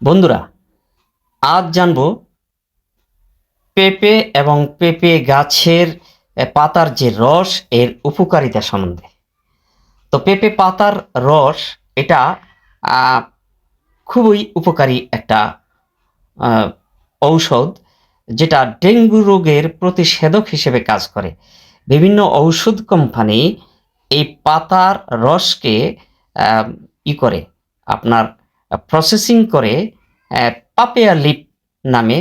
বন্ধুরা, আজ জানবো পেঁপে এবং পেঁপে গাছের পাতার যে রস এর উপকারিতা সম্বন্ধে। তো পেঁপে পাতার রস এটা আহ, খুবই উপকারী একটা আহ, ঔষধ, যেটা ডেঙ্গু রোগের প্রতিষেধক হিসেবে কাজ করে। বিভিন্ন ঔষধ কোম্পানি এই পাতার রসকে আহ, করে আপনার প্রসেসিং করে পাপিয়া লিপ নামে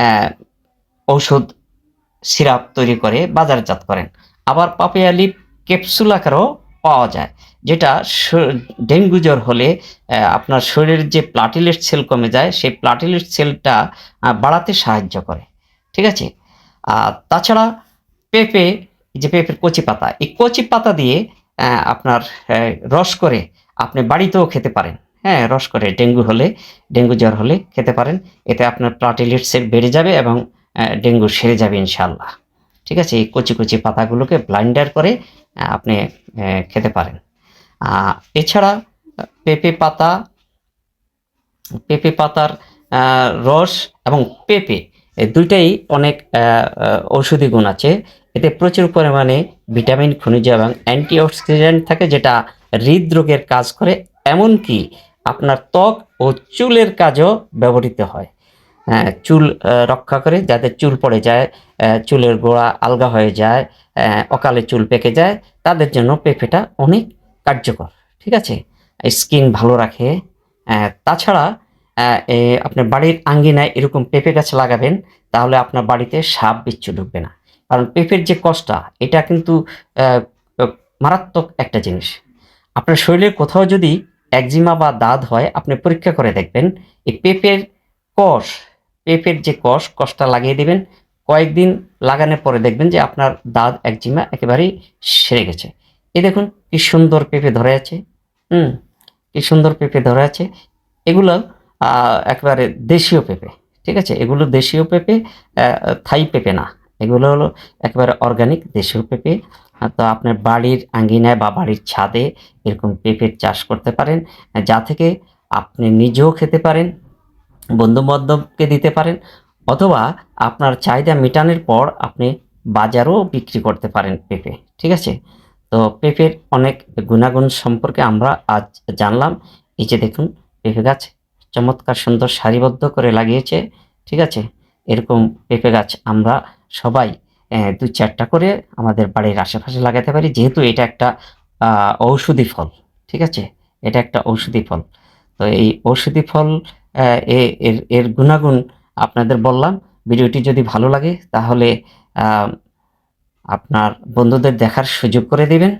আহ, ঔষধ সিরাপ তৈরি করে বাজারজাত করেন। আবার পাপিয়া লিপ ক্যাপসুল আকারেও পাওয়া যায়, যেটা ডেঙ্গু জ্বর হলে আপনার শরীরের যে প্লাটিলেট সেল কমে যায়, সেই প্লাটিলেট সেলটা বাড়াতে সাহায্য করে। ঠিক আছে। তাছাড়া পেঁপে, যে পেঁপের কচি পাতা, এই কচি পাতা দিয়ে আপনার রস করে আপনি বাড়িতেও খেতে পারেন। হ্যাঁ, রস করে ডেঙ্গু জ্বর হলে খেতে পারেন। এতে আপনার প্লাটিলেট সেল বেড়ে যাবে এবং ডেঙ্গু সেরে যাবে ইনশাল্লাহ। ঠিক আছে, এই কচি কচি পাতাগুলোকে ব্লাইন্ডার করে আপনি খেতে পারেন। এছাড়া পেঁপে পাতা, পেঁপে পাতার রস এবং পেঁপে এই দুইটাই অনেক ঔষধি গুণ আছে। এতে প্রচুর পরিমাণে ভিটামিন, খনিজ এবং অ্যান্টিঅক্সিডেন্ট থাকে, যেটা হৃদরোগের কাজ করে। এমনকি আপনার ত্বক ও চুলের কাজেও ব্যবহৃত হয়। চুল রক্ষা করে, যাদের চুল পড়ে যায়, চুলের গোড়া আলগা হয়ে যায়, অকালে চুল পেকে যায়, তাদের জন্য পেঁপেটা অনেক কার্যকর। ঠিক আছে, স্কিন ভালো রাখে। তাছাড়া আপনার বাড়ির আঙ্গিনায় এরকম পেঁপে গাছ লাগাবেন, তাহলে আপনার বাড়িতে সাপ বিচ্ছু ঢুকবে না। কারণ পেঁপের যে কষটা, এটা কিন্তু মারাত্মক একটা জিনিস। আপনার শরীরের কোথাও যদি একজিমা বা দাঁত হয়, আপনি পরীক্ষা করে দেখবেন। এই কষ পেঁপের যে কষটা লাগিয়ে দিবেন, কয়েকদিন লাগানোর পরে দেখবেন যে আপনার দাঁত একজিমা একেবারেই সেরে গেছে। এই দেখুন কি সুন্দর পেঁপে ধরে আছে। হুম, কি সুন্দর পেঁপে ধরে আছে। এগুলো একেবারে দেশীয় পেঁপে। ঠিক আছে, এগুলো দেশীয় পেঁপে, থাই পেঁপে না। এগুলো হলো একেবারে অর্গানিক দেশীয় পেঁপে। তো আপনার বাড়ির আঙ্গিনায় বা বাড়ির ছাদে এরকম পেঁপের চাষ করতে পারেন, যা থেকে আপনি নিজেও খেতে পারেন, বন্ধু বান্ধবকে দিতে পারেন, অথবা আপনার চাহিদা মেটানোর পর আপনি বাজারও বিক্রি করতে পারেন পেঁপে। ঠিক আছে, তো পেঁপের অনেক গুণাগুণ সম্পর্কে আমরা আজ জানলাম। এই যে দেখুন, পেঁপে গাছ চমৎকার সুন্দর সারিবদ্ধ করে লাগিয়েছে। ঠিক আছে, এরকম পেঁপে গাছ আমরা সবাই দু চারটা করে আমাদের বাড়ির আশেপাশে লাগাতে পারি, যেহেতু এটা একটা ঔষধি ফল। ঠিক আছে, এটা একটা ঔষধি ফল। তো এই ঔষধি ফল, এর গুণাগুণ আপনাদের বললাম। ভিডিওটি যদি ভালো লাগে তাহলে আপনার বন্ধুদের দেখার সুযোগ করে দিবেন।